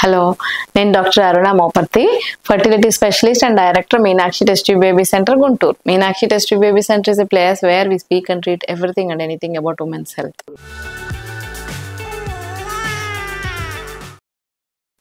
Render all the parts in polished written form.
Hello, నేను doctor Aruna Moparthi, fertility specialist and director, Meenakshi Test Tube Baby Center, Guntur. Meenakshi Test Tube Baby Center is a place where we speak and treat everything and anything about women's health.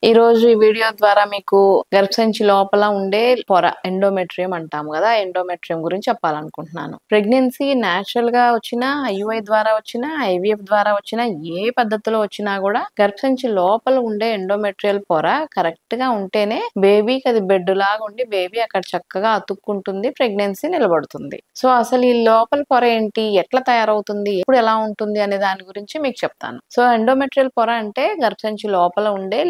ఈ రోజు ఈ video ద్వారా మీకు గర్భసంచి లోపల ఉండే పొర endometrium అంటాము కదా, ఎండోమెట్రియం గురించి చెప్పాలనుకుంటున్నాను. ప్రెగ్నెన్సీ న్యాచురల్ గా వచ్చినా, ఐయుఐ ద్వారా వచ్చినా, ఐవీఎఫ్ ద్వారా వచ్చినా, ఏ పద్ధతిలో వచ్చినా కూడా గర్భసంచి లోపల ఉండే ఎండోమెట్రియల్ పొర కరెక్ట్ గా ఉంటేనే బేబీకి అది బెడ్ లాగా ఉండి బేబీ అక్కడ చక్కగా అతుక్కుంటుంది, ప్రెగ్నెన్సీ నిలబడుతుంది. సో అసలు ఈ లోపల పొర ఏంటి, ఎట్లా తయారవుతుంది, ఎప్పుడు ఎలా ఉంటుంది అనే దాని గురించి మీకు చెప్తాను. సో ఎండోమెట్రియల్ పొర అంటే గర్భసంచి లోపల ఉండే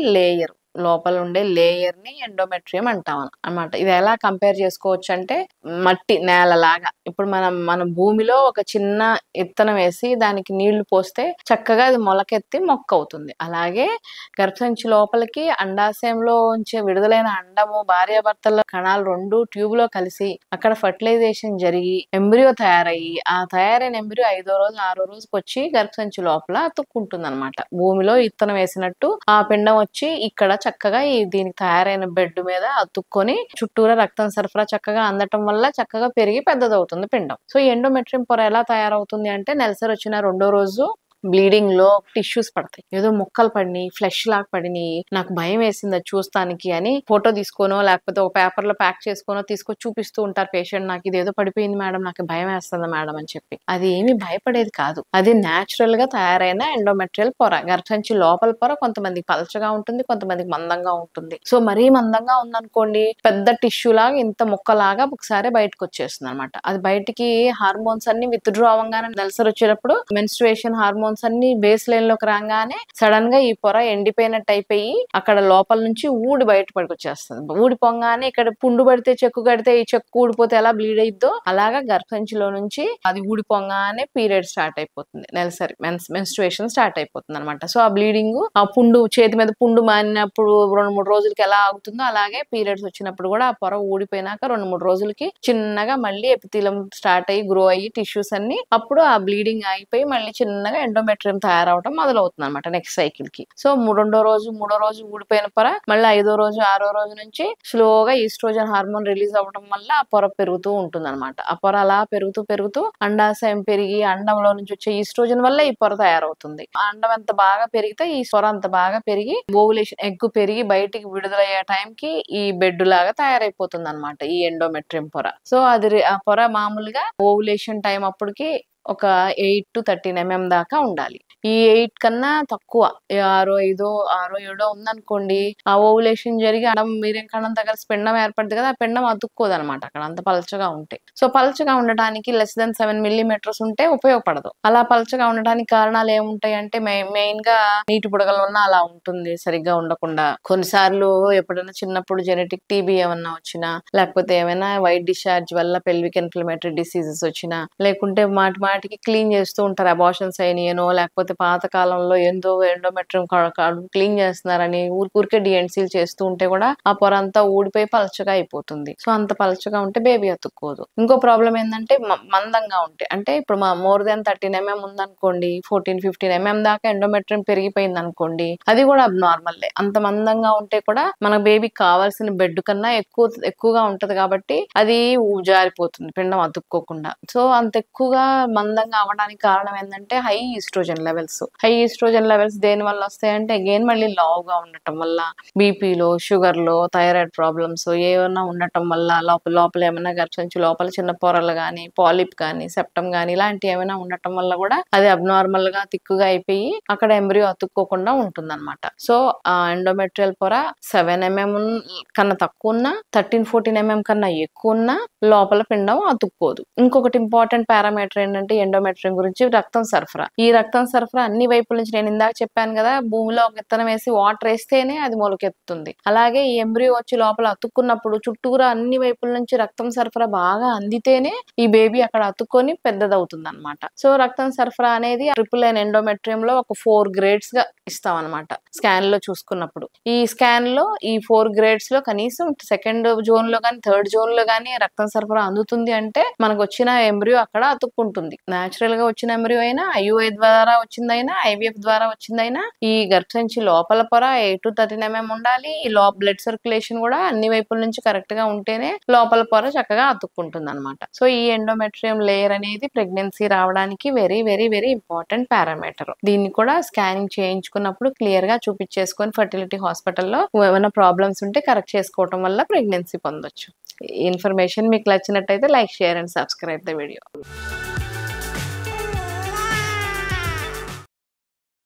లోపల ఉండే లేయర్ ని ఎండోమెట్రియం అంటాం అన్నమాట. ఇది ఎలా కంపేర్ చేసుకోవచ్చు అంటే, మట్టి నేలలాగా ఇప్పుడు మన భూమిలో ఒక చిన్న ఇత్తనం వేసి దానికి నీళ్లు పోస్తే చక్కగా అది మొలకెత్తి మొక్క అవుతుంది. అలాగే గర్భసంచి లోపలికి అండాశయంలో ఉంచే విడుదలైన అండము, భార్యాభర్తల కణాలు రెండు ట్యూబ్ లో కలిసి అక్కడ ఫర్టిలైజేషన్ జరిగి ఎంబ్రియో తయారయ్యి, ఆ తయారైన ఎంబ్రియో 5వ రోజు 6వ రోజుకి వచ్చి గర్భసంచి లోపల అతుక్కుంటుంది అనమాట. భూమిలో ఇత్తనం వేసినట్టు ఆ పిండం వచ్చి ఇక్కడ చక్కగా దీనికి తయారైన బెడ్ మీద అతుక్కొని చుట్టూరా రక్తం సరఫరా చక్కగా అందటం వల్ల చక్కగా పెరిగి పెద్దదవుతుంది పిండం. సో ఈ ఎండోమెట్రియం పొర ఎలా తయారవుతుంది అంటే, నెలసరి వచ్చిన 2వ రోజు బ్లీడింగ్ లో టిష్యూస్ పడతాయి, ఏదో ముక్కలు పడినాయి, ఫ్లెష్ లాగా పడినాయి, నాకు భయం వేసింది అది చూస్తానికి అని ఫోటో తీసుకోనో లేకపోతే ఒక పేపర్ లో ప్యాక్ చేసుకోనో తీసుకొచ్చి చూపిస్తూ ఉంటారు పేషెంట్. నాకు ఇది ఏదో పడిపోయింది మేడం, నాకు భయం వేస్తుంది మేడం అని చెప్పి. అది ఏమి భయపడేది కాదు, అది న్యాచురల్ గా తయారైన ఎండోమెట్రియల్ పొర. గర్భసంచి లోపల పొర కొంతమందికి పలచగా ఉంటుంది, కొంతమందికి మందంగా ఉంటుంది. సో మరీ మందంగా ఉందనుకోండి, పెద్ద టిష్యూ లాగా ఇంత ముక్కలాగా ఒకసారి బయటకు వచ్చేస్తుంది అనమాట. అది బయటికి హార్మోన్స్ అన్ని విత్డ్రా అవ్వగానే నెలసరి వచ్చేటప్పుడు మెన్స్ట్రుయేషన్ హార్మోన్స్ అన్ని బేస్ లైన్ లోకి రాగానే సడన్ గా ఈ పొర ఎండిపోయినట్టు అయిపోయి అక్కడ లోపల నుంచి ఊడి బయటపడికి వచ్చేస్తుంది. ఊడిపోగానే ఇక్కడ పుండు పడితే చెక్కు కడితే ఈ చెక్కు ఊడిపోతే ఎలా బ్లీడ్ అయిద్దో అలాగా గర్భసంచిలో నుంచి అది ఊడిపోగానే పీరియడ్ స్టార్ట్ అయిపోతుంది, నెలసరి మెన్స్ట్రుయేషన్ స్టార్ట్ అయిపోతుంది అనమాట. సో ఆ బ్లీడింగ్, ఆ పుండు చేతి మీద పుండు మానినప్పుడు 2-3 రోజులకి ఎలా ఆగుతుందో అలాగే పీరియడ్స్ వచ్చినప్పుడు కూడా ఆ పొర ఊడిపోయినాక 2-3 రోజులకి చిన్నగా మళ్ళీ ఎపిథీలియం స్టార్ట్ అయ్యి గ్రో అయ్యి టిష్యూస్ అన్ని, అప్పుడు ఆ బ్లీడింగ్ అయిపోయి మళ్ళీ చిన్నగా ఎండోమెట్రియం తయారవడం మొదలవుతుంది అనమాట నెక్స్ట్ సైకిల్ కి. సో 2వ రోజు 3వ రోజు ఊడిపోయిన పొర మళ్ళీ 5వ రోజు 6వ రోజు నుంచి స్లోగా ఈస్ట్రోజన్ హార్మోన్ రిలీజ్ అవ్వడం వల్ల ఆ పొర పెరుగుతూ ఉంటుంది అనమాట. ఆ పొర అలా పెరుగుతూ అండాశయం పెరిగి అండంలో నుంచి వచ్చే ఈస్ట్రోజన్ వల్ల ఈ పొర తయారవుతుంది. ఆ అండం ఎంత బాగా పెరిగితే ఈ పొర అంత బాగా పెరిగి ఓవులేషన్ ఎగ్ పెరిగి బయటికి విడుదలయ్యే టైంకి ఈ బెడ్ లాగా తయారైపోతుంది అనమాట ఈ ఎండోమెట్రియం పొర. సో అది ఆ పొర మామూలుగా ఓవులేషన్ టైం అప్పటికి ఒక 8 to 13 mm దాకా ఉండాలి. ఈ 8 కన్నా తక్కువ 6, 5, 6, 7 ఉందనుకోండి, ఆ ఓవులేషన్ జరిగి అండం మీరేం కణం దగ్గర పిండం ఏర్పడుతుంది కదా, ఆ పిండం అతుక్కోదు అనమాట అక్కడ అంత పలచగా ఉంటే. సో పలచగా ఉండడానికి లెస్ దెన్ 7 mm ఉంటే ఉపయోగపడదు. అలా పలచగా ఉండడానికి కారణాలు ఏముంటాయి అంటే, మెయిన్ గా నీటి బుడగలు ఉన్న అలా ఉంటుంది సరిగ్గా ఉండకుండా. కొన్నిసార్లు ఎప్పుడైనా చిన్నప్పుడు జెనెటిక్ టీబీ ఏమన్నా వచ్చినా, లేకపోతే ఏమైనా వైట్ డిశ్చార్జ్ వల్ల పెల్విక్ ఇన్ఫ్లమేటరీ డిసీజెస్ వచ్చినా, లేకుంటే మాటికి క్లీన్ చేస్తూ ఉంటారు, అబార్షన్స్ అయినాయనో లేకపోతే పాత కాలంలో ఏందో ఎండోమెట్రియం క్లీన్ చేస్తున్నారని ఊరికే డిఎన్సీలు చేస్తూ ఉంటే కూడా ఆ పొర అంతా ఊడిపోయి పలచగా అయిపోతుంది. సో అంత పలచగా ఉంటే బేబీ అతుక్కోదు. ఇంకో ప్రాబ్లం ఏంటంటే, మందంగా ఉంటే, అంటే ఇప్పుడు మోర్ దెన్ 13 mm ఉందనుకోండి, 14-15 mm దాకా ఎండోమెట్రియం పెరిగిపోయింది అనుకోండి, అది కూడా అబ్నార్మల్లే. అంత మందంగా ఉంటే కూడా మన బేబీకి కావాల్సిన బెడ్ కన్నా ఎక్కువగా ఉంటది కాబట్టి అది జారిపోతుంది పిండం అతుక్కోకుండా. సో అంత ఎక్కువగా మందంగా అవ్వడానికి కారణం ఏంటంటే హై ఈస్ట్రోజన్ లెవెల్స్ దేని వల్ల వస్తాయంటే, అగైన్ మళ్ళీ లావుగా ఉండటం వల్ల, బీపీలో, షుగర్ లో, థైరాయిడ్ ప్రాబ్లమ్స్ ఏమైనా ఉండటం వల్ల, లోపల ఏమైనా గర్భసంచి లోపల చిన్న పొరలు గానీ, పాలిప్ గానీ, సెప్టమ్ గానీ ఇలాంటివి ఏమైనా ఉండటం వల్ల కూడా అది అబ్నార్మల్ గా తిక్కుగా అయిపోయి అక్కడ ఎంబ్రియో అతుక్కోకుండా ఉంటుంది అనమాట. సో ఆ ఎండోమెట్రియల్ పొర 7 mm కన్నా తక్కువ ఉన్నా, 13-14 mm కన్నా ఎక్కువ ఉన్నా లోపల పిండం అతుక్కోదు. ఇంకొకటి ఇంపార్టెంట్ పారామీటర్ ఏంటంటే ఎండోమెట్రియం గురించి, రక్తం సరఫరా. ఈ రక్తం సరఫరా అన్ని వైపుల నుంచి, నేను ఇందాక చెప్పాను కదా, భూమిలో ఒక విత్తనం వేసి వాటర్ వేస్తేనే అది మొలకెత్తుతుంది. అలాగే ఈ ఎంబ్రియో వచ్చి లోపల అతుక్కున్నప్పుడు చుట్టూరా అన్ని వైపుల నుంచి రక్తం సరఫరా బాగా అందితేనే ఈ బేబీ అక్కడ అతుక్కొని పెద్దదవుతుంది అనమాట. సో రక్తం సరఫరా అనేది ట్రిపుల్ లైన్ ఎండోమెట్రియం లో ఒక 4 grades గా ఇస్తాం అనమాట స్కాన్ లో చూసుకున్నప్పుడు. ఈ స్కాన్ లో ఈ 4 grades లో కనీసం 2nd జోన్ లో కానీ 3rd జోన్ లో కానీ రక్తం సరఫరా అందుతుంది అంటే మనకు వచ్చిన ఎంబ్రియో అక్కడ అతుక్కుంటుంది. న్యాచురల్ గా వచ్చిన ఎంబ్రియో అయినా, ఐయుఐ ద్వారా వచ్చిందైనా, ఐవీఎఫ్ ద్వారా వచ్చిందైనా ఈ గర్భసంచి లోపల పొర 8 to 13 mm ఉండాలి. ఈ బ్లడ్ సర్క్యులేషన్ కూడా అన్ని వైపుల నుంచి కరెక్ట్ గా ఉంటేనే లోపల పొర చక్కగా అతుక్కుంటుంది అనమాట. సో ఈ ఎండోమెట్రియం లేయర్ అనేది ప్రెగ్నెన్సీ రావడానికి very very very important parameter. దీన్ని కూడా స్కానింగ్ చేయించుకున్నప్పుడు క్లియర్ గా చూపించేసుకొని ఫర్టిలిటీ హాస్పిటల్లో ఏమైనా ప్రాబ్లమ్స్ ఉంటే కరెక్ట్ చేసుకోవటం వల్ల ప్రెగ్నెన్సీ పొందొచ్చు. ఈ ఇన్ఫర్మేషన్ మీకు నచ్చినట్టయితే like, share and subscribe the video.